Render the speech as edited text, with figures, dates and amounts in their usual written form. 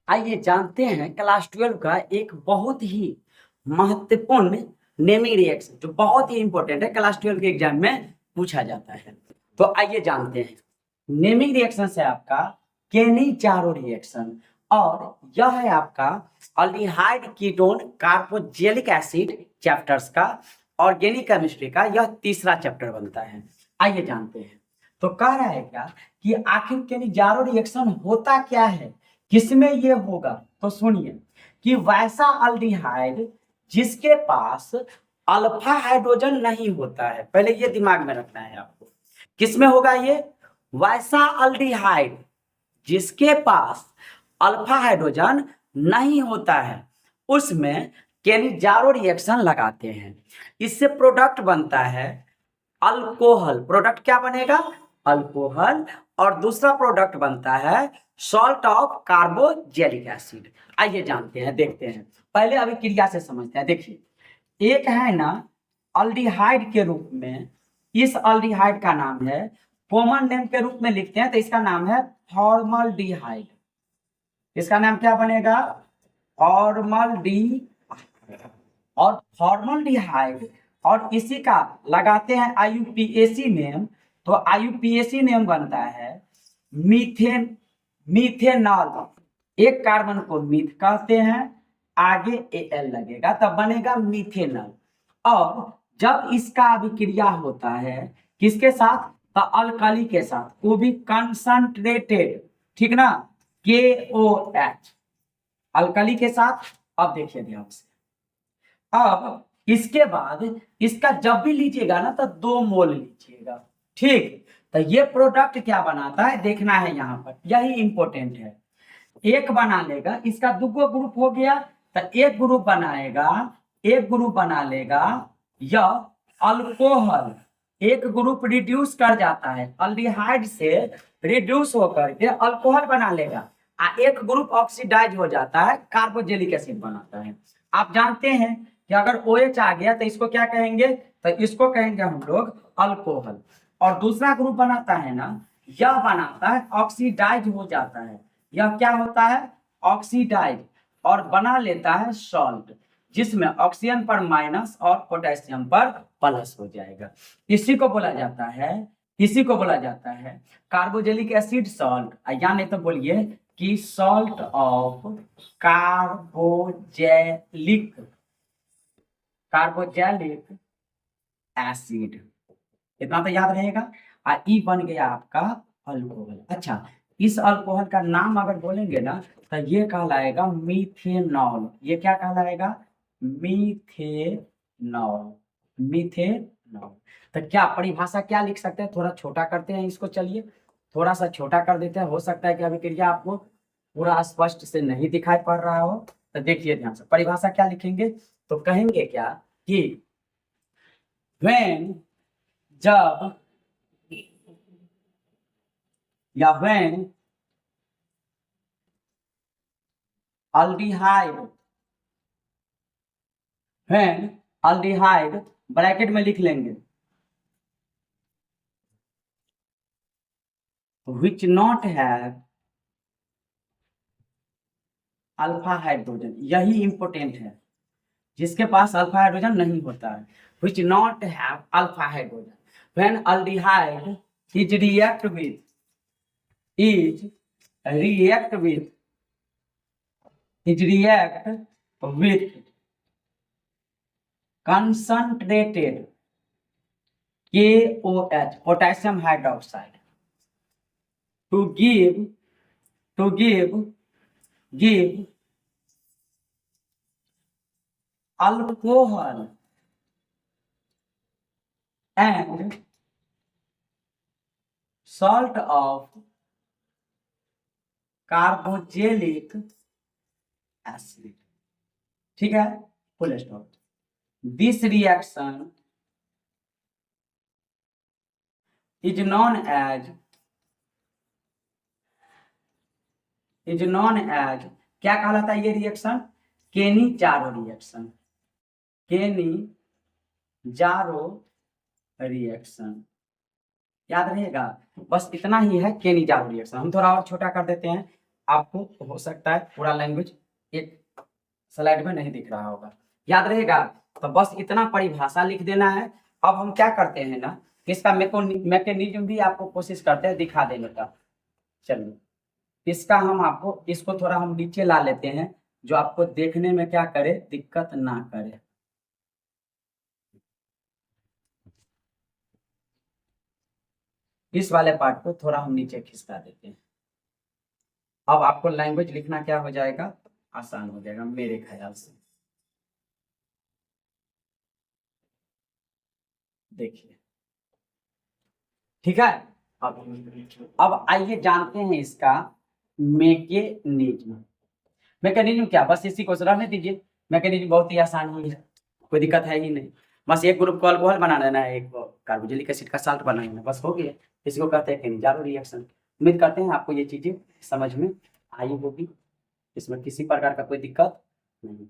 आइए जानते हैं क्लास 12 का एक बहुत ही महत्वपूर्ण नेमिंग रिएक्शन जो बहुत ही इंपॉर्टेंट है, क्लास 12 के एग्जाम में पूछा जाता है। तो आइए जानते हैं नेमिंग रिएक्शन से आपका केनी-जारो रिएक्शन, और यह है आपका aldehyde ketone carboxylic acid chapters का ऑर्गेनिक केमिस्ट्री का यह तीसरा चैप्टर बनता है। आइए जानते हैं। तो कह रहा है क्या कि आखिर केनी-जारो रिएक्शन होता क्या है, किसमें ये होगा। तो सुनिए कि वैसा अल्डिहाइड जिसके पास अल्फा हाइड्रोजन नहीं होता है, पहले ये दिमाग में रखना है आपको। किसमें होगा ये? वैसा अल्डिहाइड जिसके पास अल्फा हाइड्रोजन नहीं होता है, उसमें केनी-जारो रिएक्शन लगाते हैं। इससे प्रोडक्ट बनता है अल्कोहल। प्रोडक्ट क्या बनेगा? अल्कोहल। और दूसरा प्रोडक्ट बनता है सॉल्ट ऑफ कार्बोक्जिलिक एसिड। आइए जानते हैं, देखते हैं। पहले अभी क्रिया से समझते हैं। देखिए, एक है ना अल्डिहाइड के रूप में, इस अल्डिहाइड का नाम है, कॉमन नेम के रूप में लिखते हैं तो इसका नाम है फॉर्मल्डिहाइड। इसका नाम क्या बनेगा? फॉर्मल्डिहाइड। और फॉर्मल्डिहाइड और इसी का लगाते हैं आईयूपीएसी नेम, तो आईयूपीएसी नेम बनता है मीथेनॉल। एक कार्बन को मीथ कहते हैं, आगे एल लगेगा तब बनेगा मीथेनॉल। और जब इसका अभिक्रिया होता है किसके साथ? तो अल्कली के साथ, वो भी कंसंट्रेटेड, ठीक ना, KOH अल्कली के साथ। अब देखिए ध्यान से, अब इसके बाद इसका जब भी लीजिएगा ना तो 2 मोल लीजिएगा, ठीक। तो ये प्रोडक्ट क्या बनाता है देखना है, यहाँ पर यही इंपॉर्टेंट है। एक बना लेगा, इसका दुगो ग्रुप हो गया तो एक ग्रुप बनाएगा, एक ग्रुप बना लेगा यह अल्कोहल। एक ग्रुप रिड्यूस कर जाता है, अल्डिहाइड से रिड्यूस होकर के अल्कोहल बना लेगा, एक ग्रुप ऑक्सीडाइज हो जाता है, कार्बोक्जिलिक एसिड बनाता है। आप जानते हैं कि अगर OH आ गया तो इसको क्या कहेंगे? तो इसको कहेंगे हम लोग अल्कोहल। और दूसरा ग्रुप बनाता है ना, यह बनाता है ऑक्सीडाइज हो जाता है। यह क्या होता है? ऑक्सीडाइज, और बना लेता है सॉल्ट, जिसमें ऑक्सीजन पर माइनस और पोटेशियम पर प्लस हो जाएगा। इसी को बोला जाता है, इसी को बोला जाता है कार्बोक्जिलिक एसिड सॉल्ट, या नहीं तो बोलिए कि सॉल्ट ऑफ कार्बोक्जिलिक एसिड। इतना तो याद रहेगा। ई बन गया आपका अल्कोहल। अच्छा, इस अल्कोहल का नाम अगर बोलेंगे ना तो ये कहलाएगा मीथेनॉल। ये क्या कहलाएगा? मीथेनॉल। मीथेनॉल। तो क्या परिभाषा क्या लिख सकते हैं? थोड़ा छोटा करते हैं इसको, चलिए थोड़ा सा छोटा कर देते हैं। हो सकता है कि अभिक्रिया आपको पूरा स्पष्ट से नहीं दिखाई पड़ रहा हो, तो देखिए ध्यान से। परिभाषा क्या लिखेंगे? तो कहेंगे क्या कि when, जब, या when aldehyde, when aldehyde bracket में लिख लेंगे which not have alpha hydrogen, यही इंपॉर्टेंट है, जिसके पास अल्फा हाइड्रोजन नहीं होता है, which not have alpha hydrogen, when aldehyde is react with concentrated KOH, potassium hydroxide, to give alcohol and salt of carboxylic acid, ठीक है, full stop. This reaction is known as क्या कहलाता है ये रिएक्शन? Cannizzaro reaction. केनी-जारो रिएक्शन याद रहेगा, बस इतना ही है केनी-जारो रिएक्शन। हम थोड़ा और छोटा कर देते हैं, आपको हो सकता है पूरा लैंग्वेज एक स्लाइड में नहीं दिख रहा होगा, याद रहेगा। तो बस इतना परिभाषा लिख देना है। अब हम क्या करते हैं ना, इसका मैकेनिज्म भी आपको कोशिश करते हैं दिखा देने का। चलिए इसका हम आपको इसको थोड़ा हम नीचे ला लेते हैं, जो आपको देखने में क्या करे, दिक्कत ना करे। इस वाले पार्ट को थोड़ा हम नीचे खिसका देते हैं। अब आपको लैंग्वेज लिखना क्या हो जाएगा, आसान हो जाएगा मेरे ख्याल से। देखिए ठीक है। अब आइए जानते हैं इसका मैकेनिज्म। मैकेनिज्म क्या, बस इसी को रहने दीजिए। मैकेनिज्म बहुत ही आसान ही है, कोई दिक्कत है ही नहीं। बस एक ग्रुप को अल्कोहल बना देना है, एक कार्बोक्सिलिक एसिड का साल्ट बना देना, बस हो गया। इसको कहते हैं केनिजारो रिएक्शन। उम्मीद करते हैं आपको ये चीजें समझ में आई होगी, इसमें किसी प्रकार का कोई दिक्कत नहीं।